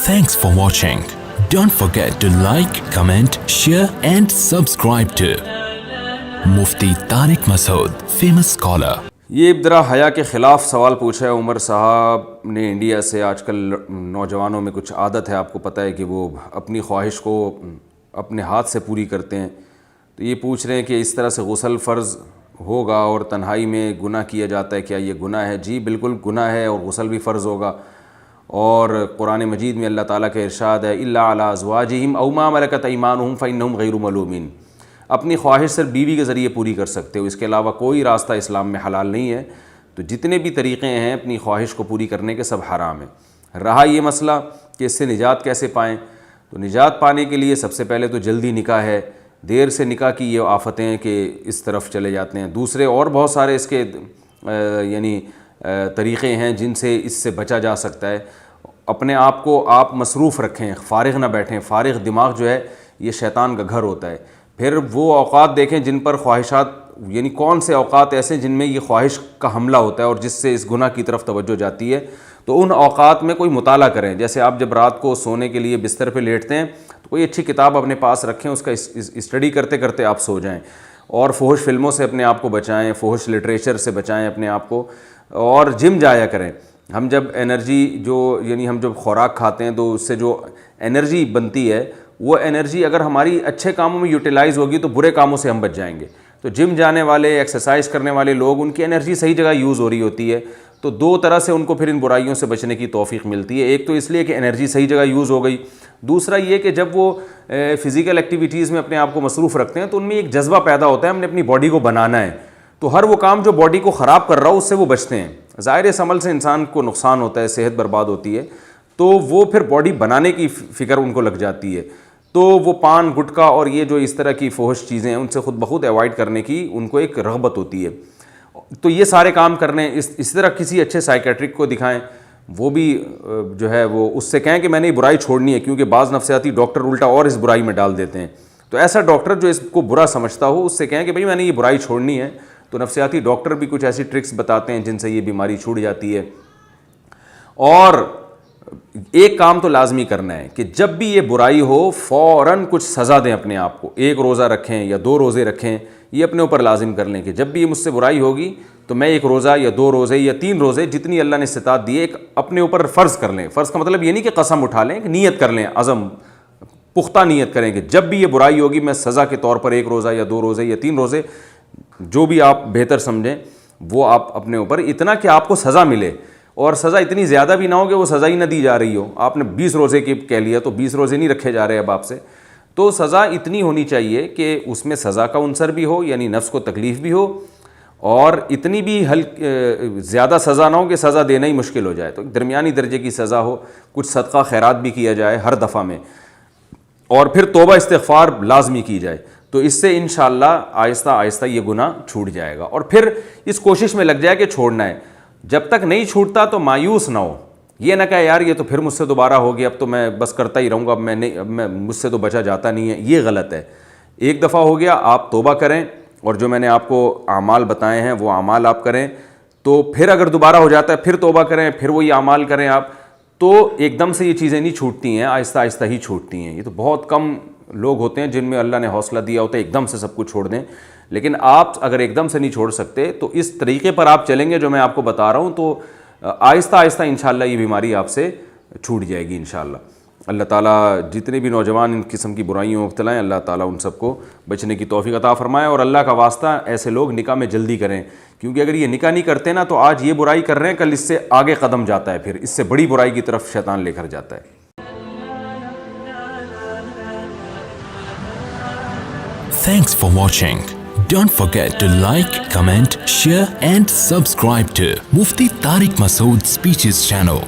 Thanks for watching. Don't forget to like, comment, share and subscribe to Mufti Tariq Masood, famous scholar. یہ ذرا حیا کے خلاف سوال پوچھا ہے عمر صاحب نے انڈیا سے. آج کل نوجوانوں میں کچھ عادت ہے، آپ کو پتہ ہے کہ وہ اپنی خواہش کو اپنے ہاتھ سے پوری کرتے ہیں. تو یہ پوچھ رہے ہیں کہ اس طرح سے غسل فرض ہوگا اور تنہائی میں گناہ کیا جاتا ہے، کیا یہ گناہ ہے؟ جی بالکل گناہ ہے، اور غسل بھی فرض ہوگا. اور قرآن مجید میں اللہ تعالیٰ کا ارشاد ہے الا علی ازواجہم او ما ملکت ایمانہم فانہم غیر ملومین. اپنی خواہش صرف بیوی کے ذریعے پوری کر سکتے ہو، اس کے علاوہ کوئی راستہ اسلام میں حلال نہیں ہے. تو جتنے بھی طریقے ہیں اپنی خواہش کو پوری کرنے کے سب حرام ہیں. رہا یہ مسئلہ کہ اس سے نجات کیسے پائیں، تو نجات پانے کے لیے سب سے پہلے تو جلدی نکاح ہے. دیر سے نکاح کی یہ آفتیں کہ اس طرف چلے جاتے ہیں. دوسرے اور بہت سارے اس کے طریقے ہیں جن سے اس سے بچا جا سکتا ہے. اپنے آپ کو آپ مصروف رکھیں، فارغ نہ بیٹھیں. فارغ دماغ جو ہے یہ شیطان کا گھر ہوتا ہے. پھر وہ اوقات دیکھیں جن پر خواہشات، یعنی کون سے اوقات ایسے جن میں یہ خواہش کا حملہ ہوتا ہے اور جس سے اس گناہ کی طرف توجہ جاتی ہے. تو ان اوقات میں کوئی مطالعہ کریں. جیسے آپ جب رات کو سونے کے لیے بستر پہ لیٹتے ہیں تو کوئی اچھی کتاب اپنے پاس رکھیں، اس کا اسٹڈی کرتے کرتے آپ سو جائیں. اور فحش فلموں سے اپنے آپ کو بچائیں، فحش لٹریچر سے بچائیں اپنے آپ کو. اور جم جایا کریں. ہم جب انرجی ہم جب خوراک کھاتے ہیں تو اس سے جو انرجی بنتی ہے، وہ انرجی اگر ہماری اچھے کاموں میں یوٹیلائز ہوگی تو برے کاموں سے ہم بچ جائیں گے. تو جم جانے والے، ایکسرسائز کرنے والے لوگ، ان کی انرجی صحیح جگہ یوز ہو رہی ہوتی ہے. تو دو طرح سے ان کو پھر ان برائیوں سے بچنے کی توفیق ملتی ہے. ایک تو اس لیے کہ انرجی صحیح جگہ یوز ہو گئی. دوسرا یہ کہ جب وہ فزیکل ایکٹیویٹیز میں اپنے آپ کو مصروف رکھتے ہیں تو ان میں ایک جذبہ پیدا ہوتا ہے ہم نے اپنی باڈی کو بنانا ہے. تو ہر وہ کام جو باڈی کو خراب کر رہا ہو اس سے وہ بچتے ہیں. ظاہر اس عمل سے انسان کو نقصان ہوتا ہے، صحت برباد ہوتی ہے. تو وہ پھر باڈی بنانے کی فکر ان کو لگ جاتی ہے. تو وہ پان گٹکا اور یہ جو اس طرح کی فحش چیزیں ہیں ان سے خود بخود ایوائڈ کرنے کی ان کو ایک رغبت ہوتی ہے. تو یہ سارے کام کرنے. اس طرح کسی اچھے سائیکیٹرک کو دکھائیں، وہ بھی جو ہے وہ اس سے کہیں کہ میں نے یہ برائی چھوڑنی ہے، کیونکہ بعض نفسیاتی ڈاکٹر الٹا اور اس برائی میں ڈال دیتے ہیں. تو ایسا ڈاکٹر جو اس کو برا سمجھتا ہو اس سے کہیں کہ بھئی میں نے یہ برائی چھوڑنی ہے. تو نفسیاتی ڈاکٹر بھی کچھ ایسی ٹرکس بتاتے ہیں جن سے یہ بیماری چھوٹ جاتی ہے. اور ایک کام تو لازمی کرنا ہے کہ جب بھی یہ برائی ہو فوراً کچھ سزا دیں اپنے آپ کو. 1 روزہ رکھیں یا 2 روزے رکھیں، یہ اپنے اوپر لازم کر لیں کہ جب بھی یہ مجھ سے برائی ہوگی تو میں 1 روزہ یا 2 روزے یا 3 روزے جتنی اللہ نے استطاعت دی ہے ایک اپنے اوپر فرض کر لیں. فرض کا مطلب یہ نہیں کہ قسم اٹھا لیں، کہ نیت کر لیں، عزم پختہ نیت کریں کہ جب بھی یہ برائی ہوگی میں سزا کے طور پر 1 روزہ یا 2 روزے یا 3 روزے، جو بھی آپ بہتر سمجھیں وہ آپ اپنے اوپر، اتنا کہ آپ کو سزا ملے. اور سزا اتنی زیادہ بھی نہ ہو کہ وہ سزا ہی نہ دی جا رہی ہو. آپ نے 20 روزے کی کہہ لیا تو 20 روزے نہیں رکھے جا رہے اب آپ سے. تو سزا اتنی ہونی چاہیے کہ اس میں سزا کا عنصر بھی ہو، یعنی نفس کو تکلیف بھی ہو، اور اتنی بھی زیادہ سزا نہ ہو کہ سزا دینا ہی مشکل ہو جائے. تو درمیانی درجے کی سزا ہو. کچھ صدقہ خیرات بھی کیا جائے ہر دفعہ میں، اور پھر توبہ استغفار لازمی کی جائے. تو اس سے انشاءاللہ آہستہ آہستہ یہ گناہ چھوٹ جائے گا. اور پھر اس کوشش میں لگ جائے کہ چھوڑنا ہے. جب تک نہیں چھوٹتا تو مایوس نہ ہو. یہ نہ کہے یار یہ تو پھر مجھ سے دوبارہ ہو گیا، اب تو میں بس کرتا ہی رہوں گا، اب میں مجھ سے تو بچا جاتا نہیں ہے. یہ غلط ہے. ایک دفعہ ہو گیا، آپ توبہ کریں، اور جو میں نے آپ کو اعمال بتائے ہیں وہ اعمال آپ کریں. تو پھر اگر دوبارہ ہو جاتا ہے پھر توبہ کریں، پھر وہی اعمال کریں آپ. تو ایک دم سے یہ چیزیں نہیں چھوٹتی ہیں، آہستہ آہستہ ہی چھوٹتی ہیں. یہ تو بہت کم لوگ ہوتے ہیں جن میں اللہ نے حوصلہ دیا ہوتا ہے ایک دم سے سب کچھ چھوڑ دیں. لیکن آپ اگر ایک دم سے نہیں چھوڑ سکتے تو اس طریقے پر آپ چلیں گے جو میں آپ کو بتا رہا ہوں، تو آہستہ آہستہ انشاءاللہ یہ بیماری آپ سے چھوٹ جائے گی انشاءاللہ. اللہ تعالیٰ جتنے بھی نوجوان ان قسم کی برائیوں میں مبتلا ہیں اللہ تعالیٰ ان سب کو بچنے کی توفیق عطا فرمائے. اور اللہ کا واسطہ ایسے لوگ نکاح میں جلدی کریں، کیونکہ اگر یہ نکاح نہیں کرتے نا تو آج یہ برائی کر رہے ہیں، کل اس سے آگے قدم جاتا ہے، پھر اس سے بڑی برائی کی طرف شیطان لے کر جاتا ہے. Thanks for watching. Don't forget to like, comment, share and subscribe to Mufti Tariq Masood Speeches channel.